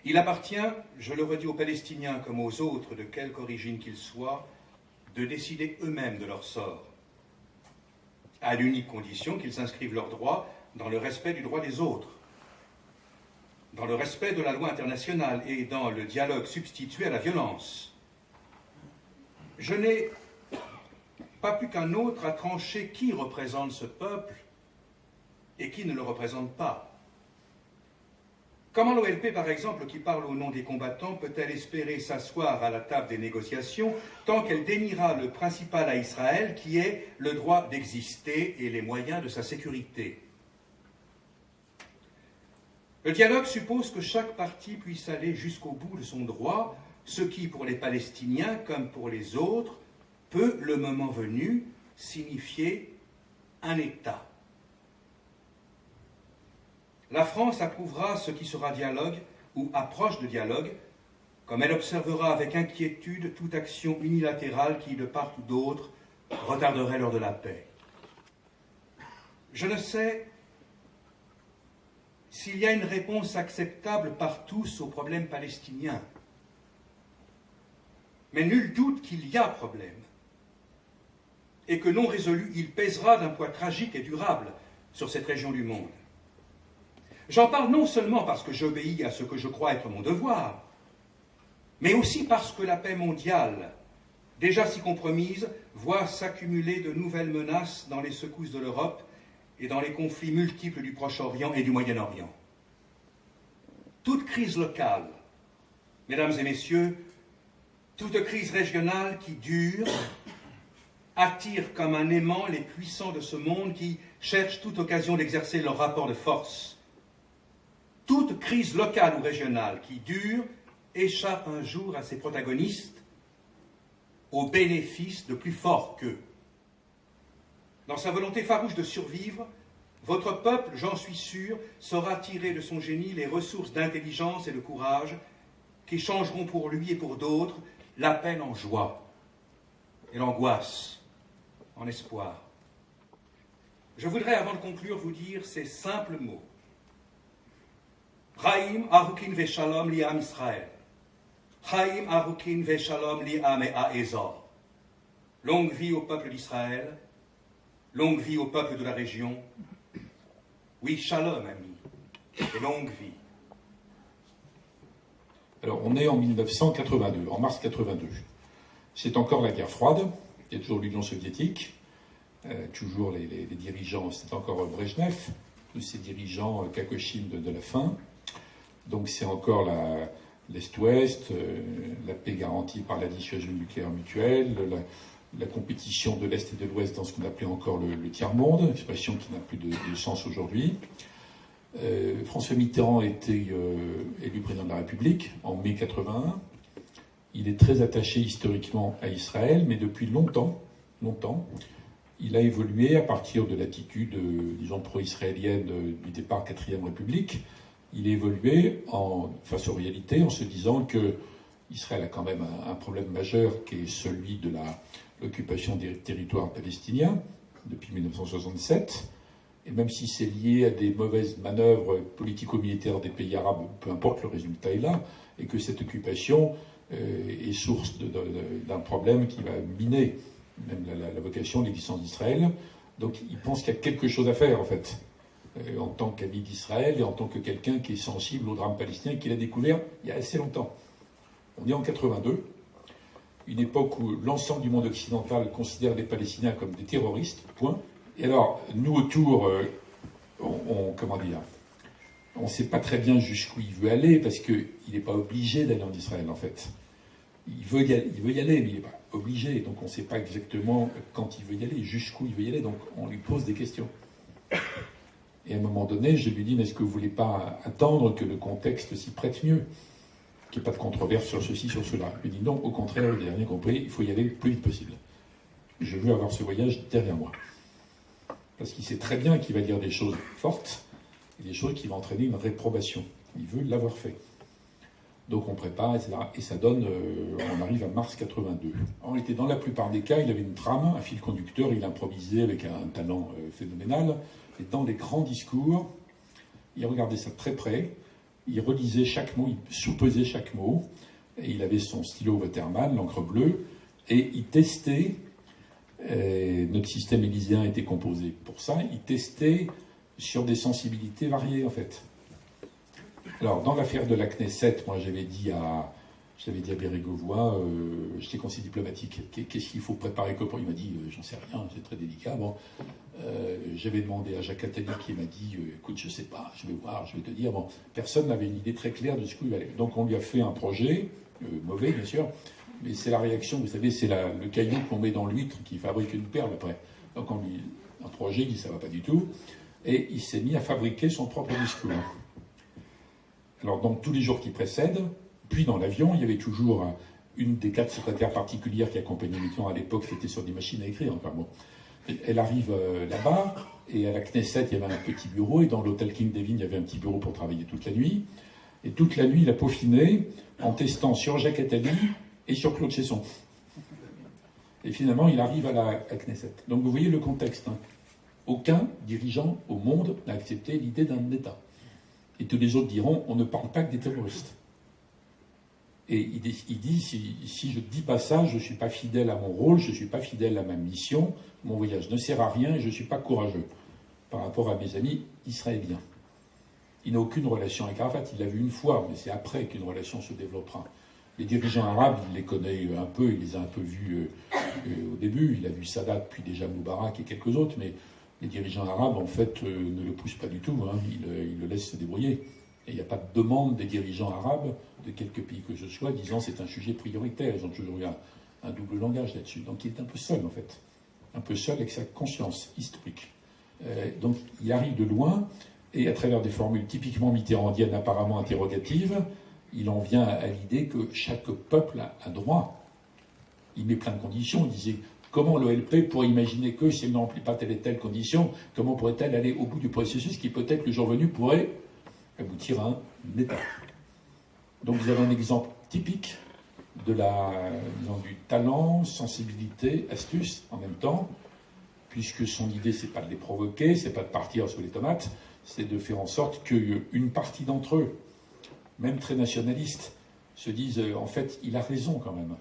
Il appartient, je le redis aux Palestiniens comme aux autres, de quelque origine qu'ils soient, de décider eux-mêmes de leur sort, à l'unique condition qu'ils inscrivent leurs droits dans le respect du droit des autres, dans le respect de la loi internationale et dans le dialogue substitué à la violence. Je n'ai pas plus qu'un autre à trancher qui représente ce peuple et qui ne le représente pas. Comment l'OLP, par exemple, qui parle au nom des combattants, peut-elle espérer s'asseoir à la table des négociations tant qu'elle déniera le principal à Israël, qui est le droit d'exister et les moyens de sa sécurité? Le dialogue suppose que chaque partie puisse aller jusqu'au bout de son droit, ce qui, pour les Palestiniens comme pour les autres, peut, le moment venu, signifier un État. La France approuvera ce qui sera dialogue ou approche de dialogue, comme elle observera avec inquiétude toute action unilatérale qui, de part ou d'autre, retarderait l'heure de la paix. Je ne sais s'il y a une réponse acceptable par tous au problème palestinien, mais nul doute qu'il y a problème, et que non résolu, il pèsera d'un poids tragique et durable sur cette région du monde. J'en parle non seulement parce que j'obéis à ce que je crois être mon devoir, mais aussi parce que la paix mondiale, déjà si compromise, voit s'accumuler de nouvelles menaces dans les secousses de l'Europe et dans les conflits multiples du Proche-Orient et du Moyen-Orient. Toute crise locale, mesdames et messieurs, toute crise régionale qui dure, attire comme un aimant les puissants de ce monde qui cherchent toute occasion d'exercer leur rapport de force. Toute crise locale ou régionale qui dure échappe un jour à ses protagonistes au bénéfice de plus forts qu'eux. Dans sa volonté farouche de survivre, votre peuple, j'en suis sûr, saura tirer de son génie les ressources d'intelligence et de courage qui changeront pour lui et pour d'autres la peine en joie et l'angoisse en espoir. Je voudrais, avant de conclure, vous dire ces simples mots. Chaim arukin veshalom li am Israël. Chaim arukin veshalom li am Ha'ezor. Longue vie au peuple d'Israël, longue vie au peuple de la région. Oui, shalom, amis, et longue vie. Alors, on est en 1982, en mars 82. C'est encore la guerre froide, il y a toujours l'Union soviétique, toujours les dirigeants, c'est encore Brejnev, tous ces dirigeants Kakoshim de la fin. Donc c'est encore l'Est-Ouest, la paix garantie par la dissuasion nucléaire mutuelle, la compétition de l'Est et de l'Ouest dans ce qu'on appelait encore le tiers-monde, expression qui n'a plus de sens aujourd'hui. François Mitterrand a été élu président de la République en mai 81. Il est très attaché historiquement à Israël, mais depuis longtemps, il a évolué à partir de l'attitude, disons, pro-israélienne du départ 4e République. Il a évolué face aux réalités en se disant que Israël a quand même un problème majeur qui est celui de l'occupation des territoires palestiniens depuis 1967. Et même si c'est lié à des mauvaises manœuvres politico-militaires des pays arabes, peu importe, le résultat est là, et que cette occupation est source d'un problème qui va miner même la vocation, l'existence d'Israël. Donc il pense qu'il y a quelque chose à faire, en fait, en tant qu'ami d'Israël et en tant que quelqu'un qui est sensible au drame palestinien qu'il a découvert il y a assez longtemps. On est en 82, une époque où l'ensemble du monde occidental considère les Palestiniens comme des terroristes, point. Et alors, nous autour, on ne sait pas très bien jusqu'où il veut aller, parce qu'il n'est pas obligé d'aller en Israël, en fait. Il veut y aller, mais il n'est pas obligé. Donc on ne sait pas exactement quand il veut y aller, jusqu'où il veut y aller. Donc on lui pose des questions. Et à un moment donné, je lui dis, mais est-ce que vous ne voulez pas attendre que le contexte s'y prête mieux, qu'il n'y ait pas de controverse sur ceci, sur cela? Il me dit, non, au contraire, vous n'avez rien compris, il faut y aller le plus vite possible. Je veux avoir ce voyage derrière moi. Parce qu'il sait très bien qu'il va dire des choses fortes, et des choses qui vont entraîner une réprobation. Il veut l'avoir fait. Donc on prépare, etc. Et ça donne, on arrive à mars 82. En réalité, dans la plupart des cas, il avait une trame, un fil conducteur, il improvisait avec un talent phénoménal. Et dans les grands discours, il regardait ça de très près, il relisait chaque mot, il sous-pesait chaque mot, et il avait son stylo Waterman, l'encre bleue, et il testait, notre système élyséen était composé pour ça, il testait sur des sensibilités variées en fait. Alors, dans l'affaire de la Knesset, moi j'avais dit à Bérégovoy, j'étais conseiller diplomatique, qu'est-ce qu'il faut préparer que pour... Il m'a dit, j'en sais rien, c'est très délicat. Bon, j'avais demandé à Jacques Attali qui m'a dit, écoute, je sais pas, je vais voir, je vais te dire. Bon, personne n'avait une idée très claire de ce qu'il allait. Donc on lui a fait un projet, mauvais bien sûr, mais c'est la réaction, vous savez, c'est le caillou qu'on met dans l'huître qui fabrique une perle après. Donc on lui un projet, il dit ça va pas du tout, et il s'est mis à fabriquer son propre discours. Alors, donc, tous les jours qui précèdent, puis dans l'avion, il y avait toujours une des 4 secrétaires particulières qui accompagnaient Mitterrand à l'époque, c'était sur des machines à écrire. Enfin bon, elle arrive là-bas, et à la Knesset, il y avait un petit bureau, et dans l'hôtel King David, il y avait un petit bureau pour travailler toute la nuit. Et toute la nuit, il a peaufiné en testant sur Jacques Attali et sur Claude Chesson. Et finalement, il arrive à la Knesset. Donc, vous voyez le contexte. Hein. Aucun dirigeant au monde n'a accepté l'idée d'un État. Et tous les autres diront, on ne parle pas que des terroristes. Et il dit, si je ne dis pas ça, je ne suis pas fidèle à mon rôle, je ne suis pas fidèle à ma mission, mon voyage ne sert à rien et je ne suis pas courageux par rapport à mes amis israéliens. Il n'a aucune relation avec Arafat, il l'a vu une fois, mais c'est après qu'une relation se développera. Les dirigeants arabes, il les connaît un peu, il les a un peu vus au début, il a vu Sadat, puis déjà Moubarak et quelques autres, mais les dirigeants arabes, en fait, ne le poussent pas du tout, hein. Ils le laissent se débrouiller. Et il n'y a pas de demande des dirigeants arabes de quelques pays que ce soit disant c'est un sujet prioritaire. Ils ont toujours eu un double langage là-dessus. Donc il est un peu seul, en fait. Un peu seul avec sa conscience historique. Donc il arrive de loin, et à travers des formules typiquement mitterrandiennes, apparemment interrogatives, il en vient à l'idée que chaque peuple a droit. Il met plein de conditions. Il disait... Comment l'OLP pourrait imaginer que, si elle ne remplit pas telle et telle condition, comment pourrait-elle aller au bout du processus qui, peut-être, le jour venu, pourrait aboutir à un État? Donc vous avez un exemple typique de du talent, sensibilité, astuce en même temps, puisque son idée, c'est pas de les provoquer, c'est pas de partir sous les tomates, c'est de faire en sorte qu'une partie d'entre eux, même très nationalistes, se disent, en fait, il a raison quand même.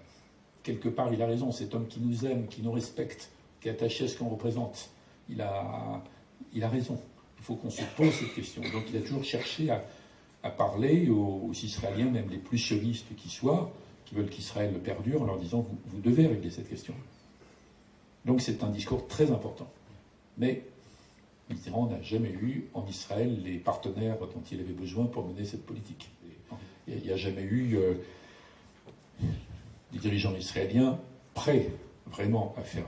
Quelque part, il a raison, cet homme qui nous aime, qui nous respecte, qui est attaché à ce qu'on représente, il a raison. Il faut qu'on se pose cette question. Donc il a toujours cherché à parler aux Israéliens, même les plus sionistes qui soient, qui veulent qu'Israël perdure, en leur disant vous devez régler cette question. Donc c'est un discours très important. Mais Mitterrand n'a jamais eu en Israël les partenaires dont il avait besoin pour mener cette politique. Il n'y a jamais eu... des dirigeants israéliens prêts vraiment à faire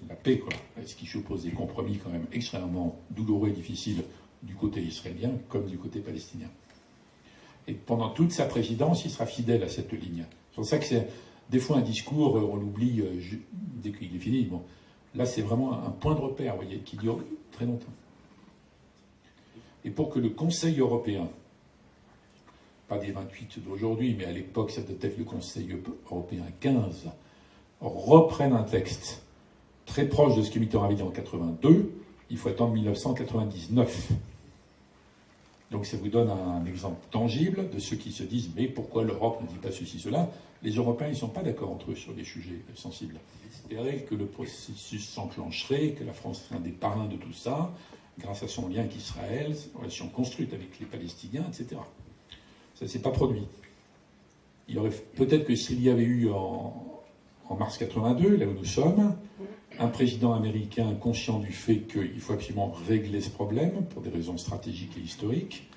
la paix, quoi. Ce qui suppose des compromis quand même extrêmement douloureux et difficiles du côté israélien comme du côté palestinien. Et pendant toute sa présidence, il sera fidèle à cette ligne. C'est pour ça que c'est des fois un discours, on l'oublie dès qu'il est fini. Bon, là, c'est vraiment un point de repère, vous voyez, qui dure très longtemps. Et pour que le Conseil européen, pas des 28 d'aujourd'hui, mais à l'époque, ça devait être le Conseil européen 15, reprenne un texte très proche de ce que Mitterrand avait dit en 82, il faut attendre 1999. Donc ça vous donne un exemple tangible de ceux qui se disent « mais pourquoi l'Europe ne dit pas ceci, cela ?» Les Européens, ils ne sont pas d'accord entre eux sur des sujets sensibles. Espérer que le processus s'enclencherait, que la France serait un des parrains de tout ça, grâce à son lien avec Israël, ses relations construites avec les Palestiniens, etc. Ça ne s'est pas produit. Il aurait peut-être que s'il y avait eu en mars 82, là où nous sommes, un président américain conscient du fait qu'il faut absolument régler ce problème pour des raisons stratégiques et historiques,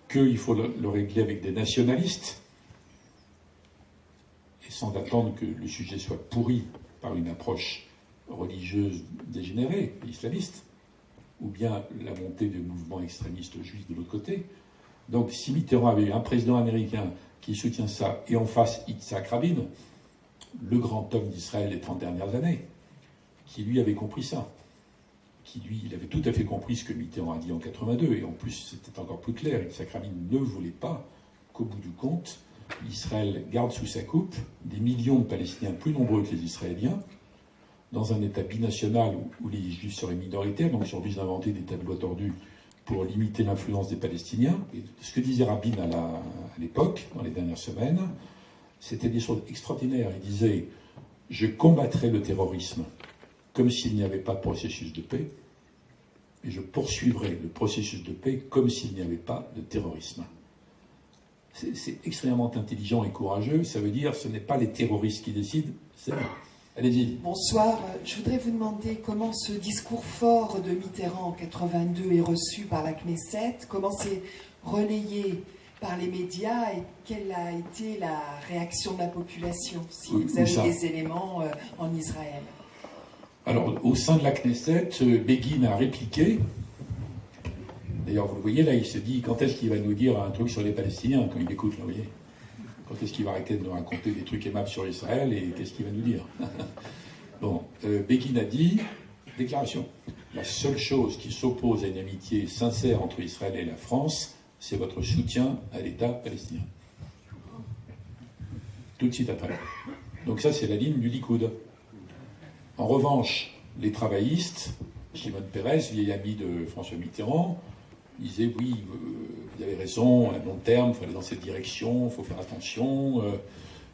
qu'il faut le régler avec des nationalistes, et sans attendre que le sujet soit pourri par une approche religieuse dégénérée, islamiste, ou bien la montée de mouvements extrémistes juifs de l'autre côté. Donc si Mitterrand avait eu un président américain qui soutient ça, et en face Yitzhak Rabin, le grand homme d'Israël des 30 dernières années, qui lui avait compris ça, qui lui, il avait tout à fait compris ce que Mitterrand a dit en 82, et en plus c'était encore plus clair, Yitzhak Rabin ne voulait pas qu'au bout du compte, Israël garde sous sa coupe des millions de Palestiniens plus nombreux que les Israéliens, dans un État binational où les Juifs seraient minoritaires, donc ils sont obligés d'inventer des tableaux tordus pour limiter l'influence des Palestiniens. Et ce que disait Rabin à l'époque, dans les dernières semaines, c'était des choses extraordinaires. Il disait « Je combattrai le terrorisme comme s'il n'y avait pas de processus de paix, et je poursuivrai le processus de paix comme s'il n'y avait pas de terrorisme. » C'est extrêmement intelligent et courageux. Ça veut dire que ce n'est pas les terroristes qui décident, c'est nous. Allez-y. Bonsoir. Je voudrais vous demander comment ce discours fort de Mitterrand en 82 est reçu par la Knesset, comment c'est relayé par les médias et quelle a été la réaction de la population, si vous avez des éléments en Israël. Alors, au sein de la Knesset, Begin a répliqué. D'ailleurs, vous le voyez là, il se dit quand est-ce qu'il va nous dire un truc sur les Palestiniens quand il écoute, là, vous voyez. Quand est-ce qu'il va arrêter de nous raconter des trucs aimables sur Israël et qu'est-ce qu'il va nous dire? Bon, Begin a dit, déclaration, la seule chose qui s'oppose à une amitié sincère entre Israël et la France, c'est votre soutien à l'État palestinien. Tout de suite après. Donc ça, c'est la ligne du Likoud. En revanche, les travaillistes, Shimon Peres, vieil ami de François Mitterrand, il disait oui, vous avez raison, à long terme, il faut aller dans cette direction, il faut faire attention,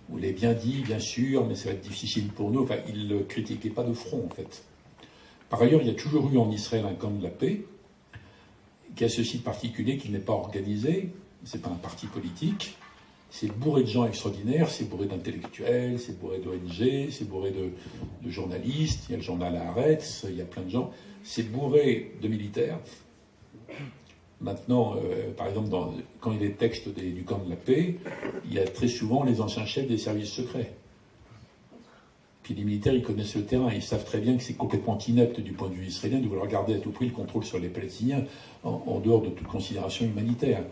vous l'avez bien dit, bien sûr, mais ça va être difficile pour nous. Enfin, il ne critiquait pas de front, en fait. Par ailleurs, il y a toujours eu en Israël un camp de la paix, qui a ceci de particulier qu'il n'est pas organisé, c'est pas un parti politique, c'est bourré de gens extraordinaires, c'est bourré d'intellectuels, c'est bourré d'ONG, c'est bourré de journalistes, il y a le journal Haaretz, il y a plein de gens, c'est bourré de militaires. Maintenant, par exemple, quand il y a des textes du camp de la paix, il y a très souvent les anciens chefs des services secrets. Puis les militaires, ils connaissent le terrain, ils savent très bien que c'est complètement inepte du point de vue israélien de vouloir garder à tout prix le contrôle sur les Palestiniens en dehors de toute considération humanitaire.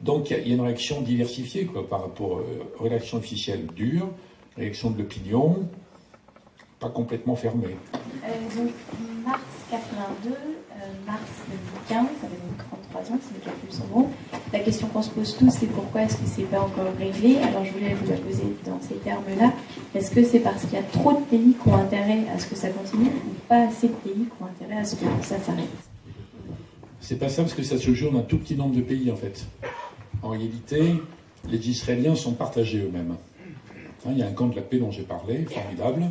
Donc il y a une réaction diversifiée quoi, par rapport aux réactions officielles dures, réaction de l'opinion, pas complètement fermée. Donc mars 82, mars 2015, ça fait donc 33 ans, c'est déjà plus en gros. La question qu'on se pose tous, c'est pourquoi est-ce que c'est pas encore réglé? Alors je voulais vous la poser dans ces termes-là. Est-ce que c'est parce qu'il y a trop de pays qui ont intérêt à ce que ça continue ou pas assez de pays qui ont intérêt à ce que ça s'arrête? C'est pas ça, parce que ça se joue dans un tout petit nombre de pays en fait. En réalité, les Israéliens sont partagés eux-mêmes. Hein, il y a un camp de la paix dont j'ai parlé, formidable,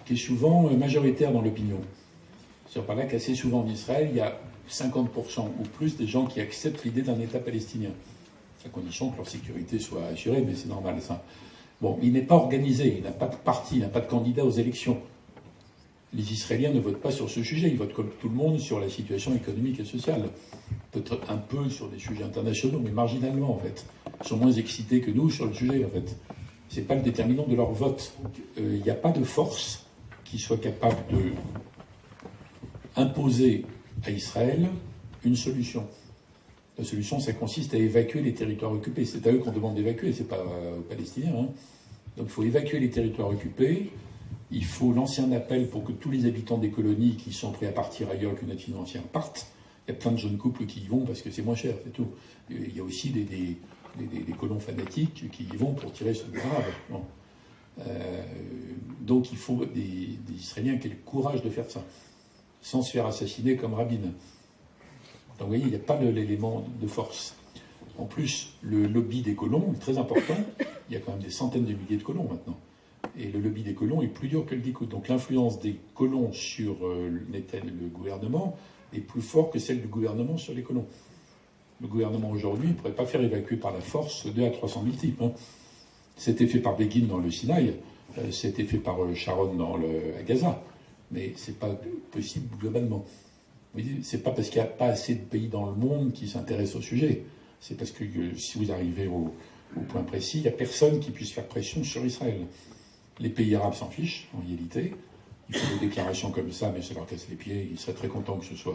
qui est souvent majoritaire dans l'opinion. C'est par là qu'assez souvent en Israël, il y a 50% ou plus des gens qui acceptent l'idée d'un État palestinien, à condition que leur sécurité soit assurée, mais c'est normal ça. Bon, il n'est pas organisé, il n'a pas de parti, il n'a pas de candidat aux élections. Les Israéliens ne votent pas sur ce sujet, ils votent comme tout le monde sur la situation économique et sociale. Peut-être un peu sur des sujets internationaux, mais marginalement en fait. Ils sont moins excités que nous sur le sujet en fait. C'est pas le déterminant de leur vote. Il n'y a pas de force qui soit capable de imposer à Israël une solution. La solution, ça consiste à évacuer les territoires occupés. C'est à eux qu'on demande d'évacuer, c'est pas aux Palestiniens. Hein. Donc il faut évacuer les territoires occupés. Il faut lancer un appel pour que tous les habitants des colonies qui sont prêts à partir ailleurs qu'une aide financière partent. Il y a plein de jeunes couples qui y vont parce que c'est moins cher, c'est tout. Il y a aussi des colons fanatiques qui y vont pour tirer sur les Arabes. Bon. Donc il faut des Israéliens qui aient le courage de faire ça, sans se faire assassiner comme Rabin. Donc vous voyez, il n'y a pas l'élément de force. En plus, le lobby des colons est très important. Il y a quand même des centaines de milliers de colons maintenant. Et le lobby des colons est plus dur que le Likoud. Donc l'influence des colons sur le gouvernement est plus forte que celle du gouvernement sur les colons. Le gouvernement aujourd'hui ne pourrait pas faire évacuer par la force 2 à 300 000 types. Hein. C'était fait par Begin dans le Sinaï, c'était fait par Sharon à Gaza. Mais ce n'est pas possible globalement. C'est pas parce qu'il n'y a pas assez de pays dans le monde qui s'intéressent au sujet. C'est parce que si vous arrivez au point précis, il n'y a personne qui puisse faire pression sur Israël. Les pays arabes s'en fichent, en réalité. Ils font des déclarations comme ça, mais ça leur casse les pieds. Ils seraient très contents que ce soit...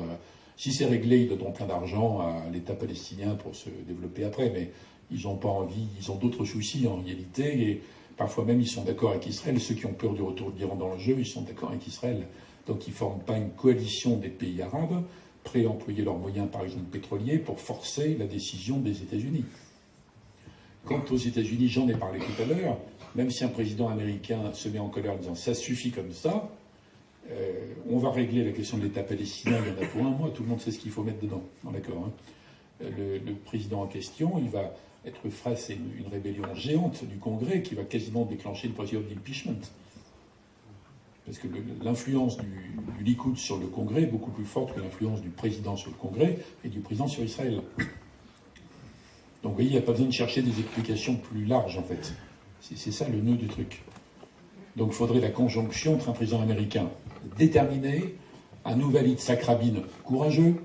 Si c'est réglé, ils donneront plein d'argent à l'État palestinien pour se développer après, mais ils n'ont pas envie, ils ont d'autres soucis en réalité, et parfois même ils sont d'accord avec Israël. Ceux qui ont peur du retour de l'Iran dans le jeu, ils sont d'accord avec Israël. Donc ils ne forment pas une coalition des pays arabes, prêts à employer leurs moyens, par exemple pétroliers, pour forcer la décision des États-Unis. Quant aux États-Unis, j'en ai parlé tout à l'heure, même si un président américain se met en colère en disant « ça suffit comme ça », on va régler la question de l'État palestinien, il y en a pour un mois, tout le monde sait ce qu'il faut mettre dedans. D'accord, hein. Le président en question, il va être face à une rébellion géante du Congrès qui va quasiment déclencher une procédure d'impeachment. Parce que l'influence du Likoud sur le Congrès est beaucoup plus forte que l'influence du président sur le Congrès et du président sur Israël. Donc vous voyez, il n'y a pas besoin de chercher des explications plus larges, en fait. C'est ça le nœud du truc. Donc il faudrait la conjonction entre un président américain déterminé, un nouvel Yitzhak Rabin courageux,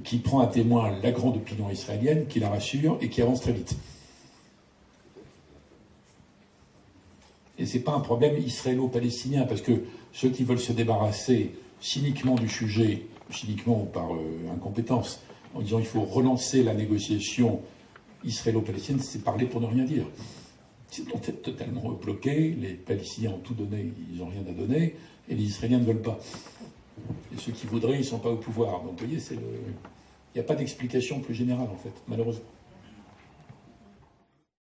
qui prend à témoin la grande opinion israélienne, qui la rassure et qui avance très vite. Et ce n'est pas un problème israélo-palestinien, parce que ceux qui veulent se débarrasser cyniquement du sujet, cyniquement ou par incompétence, en disant qu'il faut relancer la négociation israélo-palestinienne, c'est parler pour ne rien dire. Ils sont totalement bloqués, les Palestiniens ont tout donné, ils n'ont rien à donner, et les Israéliens ne veulent pas. Et ceux qui voudraient, ils ne sont pas au pouvoir. Donc vous voyez, il n'y a pas d'explication plus générale, en fait, malheureusement.